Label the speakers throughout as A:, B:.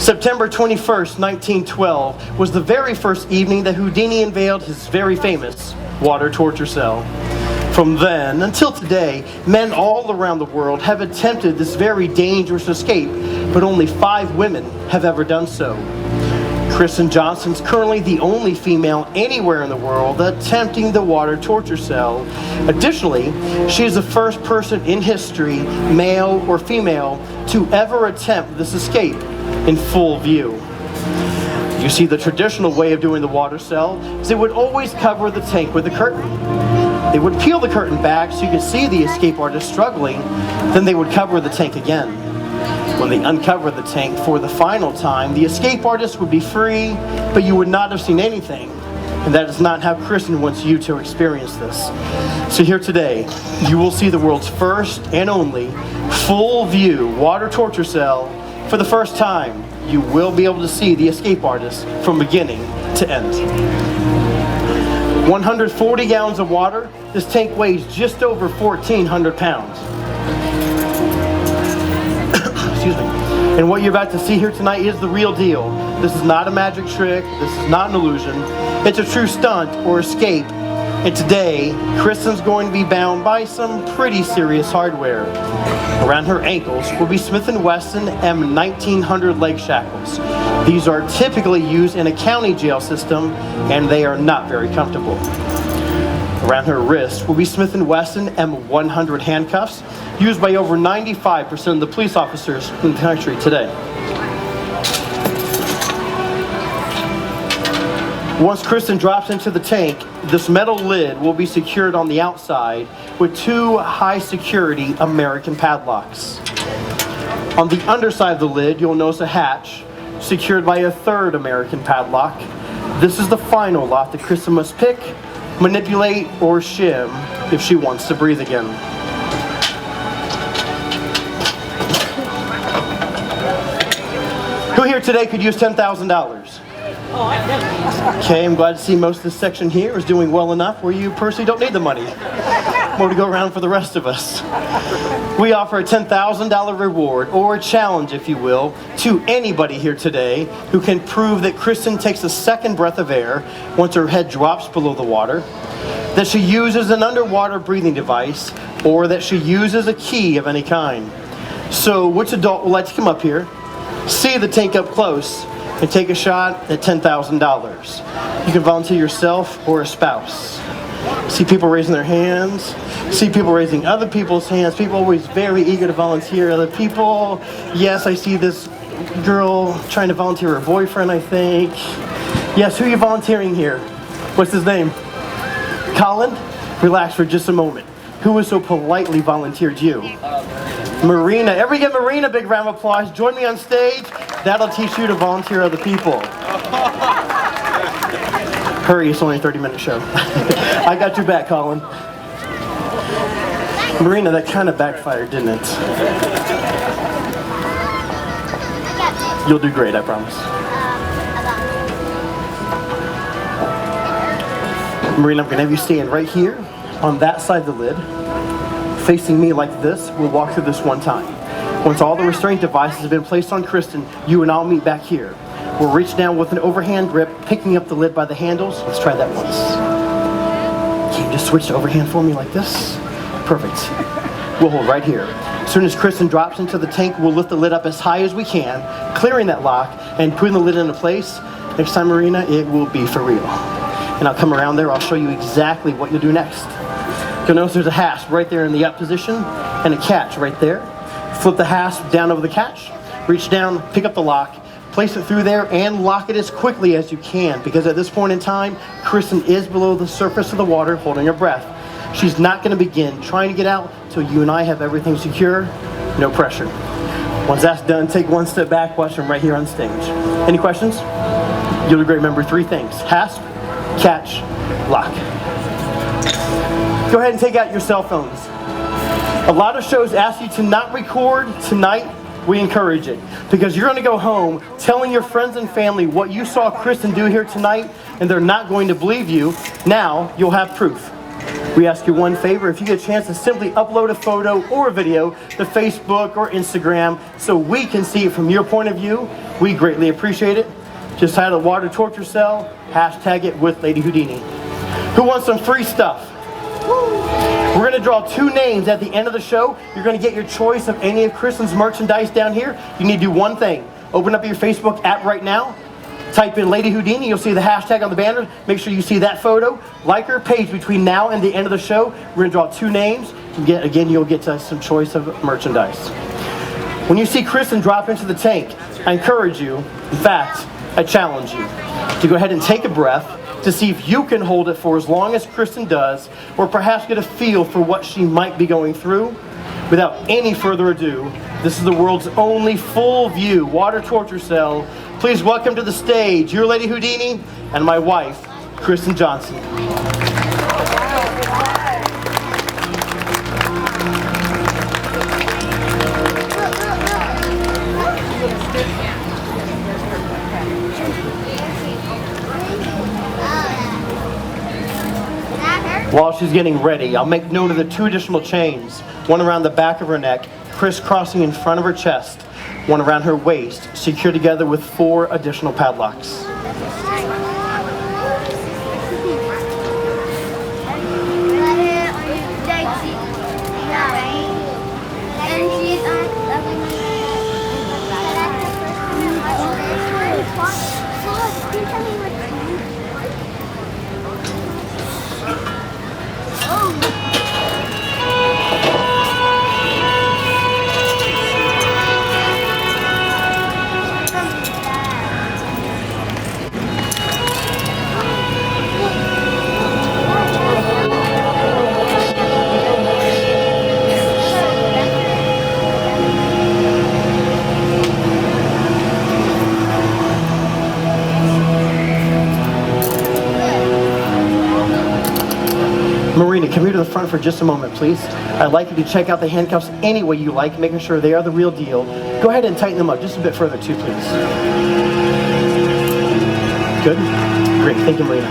A: September 21st, 1912 was the very first evening that Houdini unveiled his very famous water torture cell. From then until today, men all around the world have attempted this very dangerous escape, but only 5 women have ever done so. Kristen Johnson's currently the only female anywhere in the world attempting the water torture cell. Additionally, she is the first person in history, male or female, to ever attempt this escape in full view. You see, the traditional way of doing the water cell is they would always cover the tank with a curtain. They would peel the curtain back so you could see the escape artist struggling, then they would cover the tank again. When they uncovered the tank for the final time, the escape artist would be free, but you would not have seen anything. And that is not how Kristen wants you to experience this. So here today, you will see the world's first and only full view water torture cell. For the first time, you will be able to see the escape artist from beginning to end. 140 gallons of water. This tank weighs just over 1,400 pounds. Excuse me. And what you're about to see here tonight is the real deal. This is not a magic trick. This is not an illusion. It's a true stunt or escape. And today, Kristen's going to be bound by some pretty serious hardware. Around her ankles will be Smith & Wesson M1900 leg shackles. These are typically used in a county jail system, and they are not very comfortable. Around her wrists will be Smith & Wesson M100 handcuffs, used by over 95% of the police officers in the country today. Once Kristen drops into the tank, this metal lid will be secured on the outside with 2 high-security American padlocks. On the underside of the lid, you'll notice a hatch secured by a 3rd American padlock. This is the final lock that Kristen must pick, manipulate, or shim if she wants to breathe again. Who here today could use $10,000? Okay, I'm glad to see most of this section here is doing well enough where you personally don't need the money. More to go around for the rest of us. We offer a $10,000 reward, or a challenge if you will, to anybody here today who can prove that Kristen takes a second breath of air once her head drops below the water, that she uses an underwater breathing device, or that she uses a key of any kind. So which adult would like to come up here, see the tank up close, and take a shot at $10,000. You can volunteer yourself or a spouse. See people raising their hands. See people raising other people's hands. People always very eager to volunteer other people. Yes, I see this girl trying to volunteer her boyfriend, I think. Yes, who are you volunteering here? What's his name? Colin? Relax for just a moment. Who has so politely volunteered you? Marina. Everybody give Marina a big round of applause. Join me on stage. That'll teach you to volunteer other people. Hurry, it's only a 30-minute show. I got your back, Colin. Marina, that kind of backfired, didn't it? You'll do great, I promise. Marina, I'm going to have you stand right here on that side of the lid, facing me like this. We'll walk through this one time. Once all the restraint devices have been placed on Kristen, you and I'll meet back here. We'll reach down with an overhand grip, picking up the lid by the handles. Let's try that once. Can you just switch to overhand for me like this? Perfect. We'll hold right here. As soon as Kristen drops into the tank, we'll lift the lid up as high as we can, clearing that lock and putting the lid into place. Next time, Marina, it will be for real. And I'll come around there, I'll show you exactly what you'll do next. You'll notice there's a hasp right there in the up position and a catch right there. Flip the hasp down over the catch, reach down, pick up the lock, place it through there, and lock it as quickly as you can, because at this point in time, Kristen is below the surface of the water holding her breath. She's not going to begin trying to get out until you and I have everything secure, no pressure. Once that's done, take one step back, watch them right here on stage. Any questions? You'll do great. Remember 3 things: hasp, catch, lock. Go ahead and take out your cell phones. A lot of shows ask you to not record. Tonight, we encourage it, because you're going to go home telling your friends and family what you saw Kristen do here tonight, and they're not going to believe you. Now, you'll have proof. We ask you one favor: if you get a chance to simply upload a photo or a video to Facebook or Instagram so we can see it from your point of view, we greatly appreciate it. Just title Water Torture Cell, hashtag it with Lady Houdini. Who wants some free stuff? We're going to draw 2 names at the end of the show. You're going to get your choice of any of Kristen's merchandise down here. You need to do one thing. Open up your Facebook app right now. Type in Lady Houdini. You'll see the hashtag on the banner. Make sure you see that photo. Like her page between now and the end of the show. We're going to draw 2 names. Again, you'll get some choice of merchandise. When you see Kristen drop into the tank, I encourage you, in fact, I challenge you to go ahead and take a breath to see if you can hold it for as long as Kristen does, or perhaps get a feel for what she might be going through. Without any further ado, this is the world's only full view water torture cell. Please welcome to the stage your Lady Houdini and my wife, Kristen Johnson. While she's getting ready, I'll make note of the 2 additional chains, one around the back of her neck, crisscrossing in front of her chest, one around her waist, secured together with 4 additional padlocks. Marina, come here to the front for just a moment, please. I'd like you to check out the handcuffs any way you like, making sure they are the real deal. Go ahead and tighten them up just a bit further too, please. Good? Great. Thank you, Marina.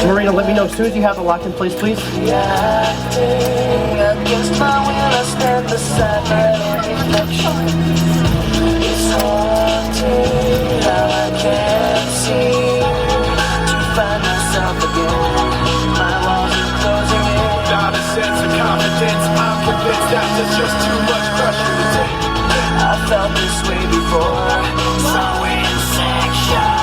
A: Marina, let me know as soon as you have it locked in place, please. Against my will, I stand beside my own reflection. It's haunting how I can't seem to find myself again. My walls are closing in. Without a sense of confidence, I'm convinced that there's just too much pressure to take. I felt this way before, so insecure.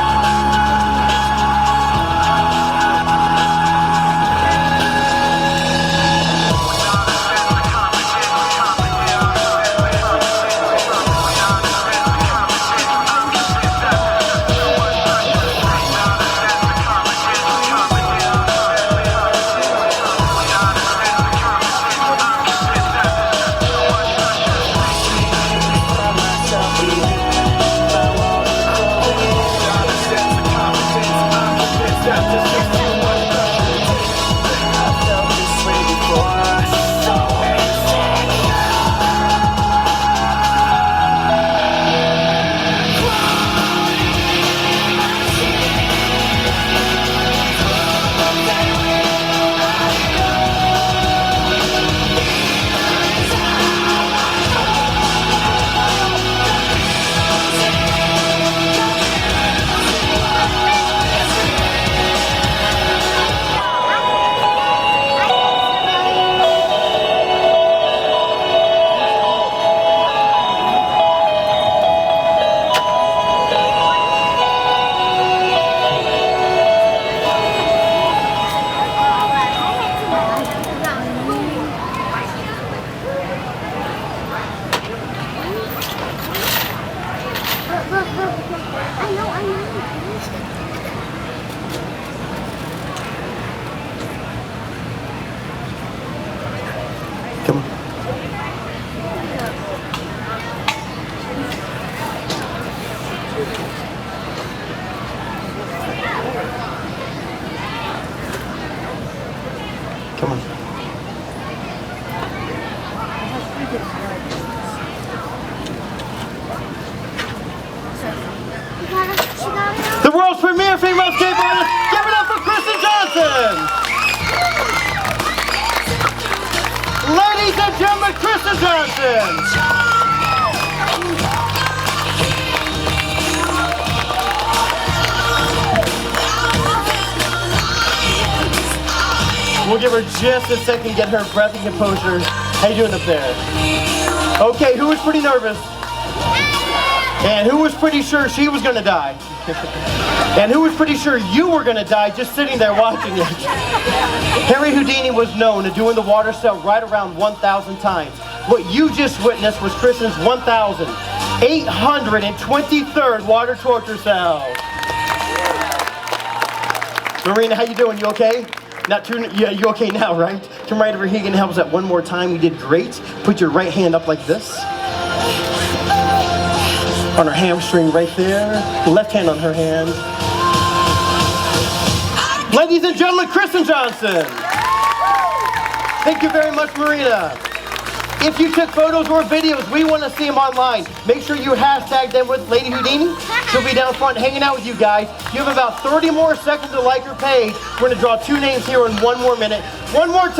A: Come on. The world's premier female skateboarder, give it up for Kristen Johnson! Ladies and gentlemen, Kristen Johnson! We'll give her just a second to get her breath and composure. How you doing up there? Okay, who was pretty nervous? And who was pretty sure she was gonna die? And who was pretty sure you were gonna die just sitting there watching it? Harry Houdini was known to doing the water cell right around 1,000 times. What you just witnessed was Kristen's 1,823rd water torture cell. Marina, how you doing? You okay? Not too, yeah, you okay now, right? Come right over here, you can help us out one more time. You did great. Put your right hand up like this. On her hamstring right there. Left hand on her hand. Ladies and gentlemen, Kristen Johnson. Thank you very much, Marina. If you took photos or videos, we want to see them online. Make sure you hashtag them with Lady Houdini. She'll be down front hanging out with you guys. You have about 30 more seconds to like her page. We're going to draw 2 names here in 1 more minute. One more time.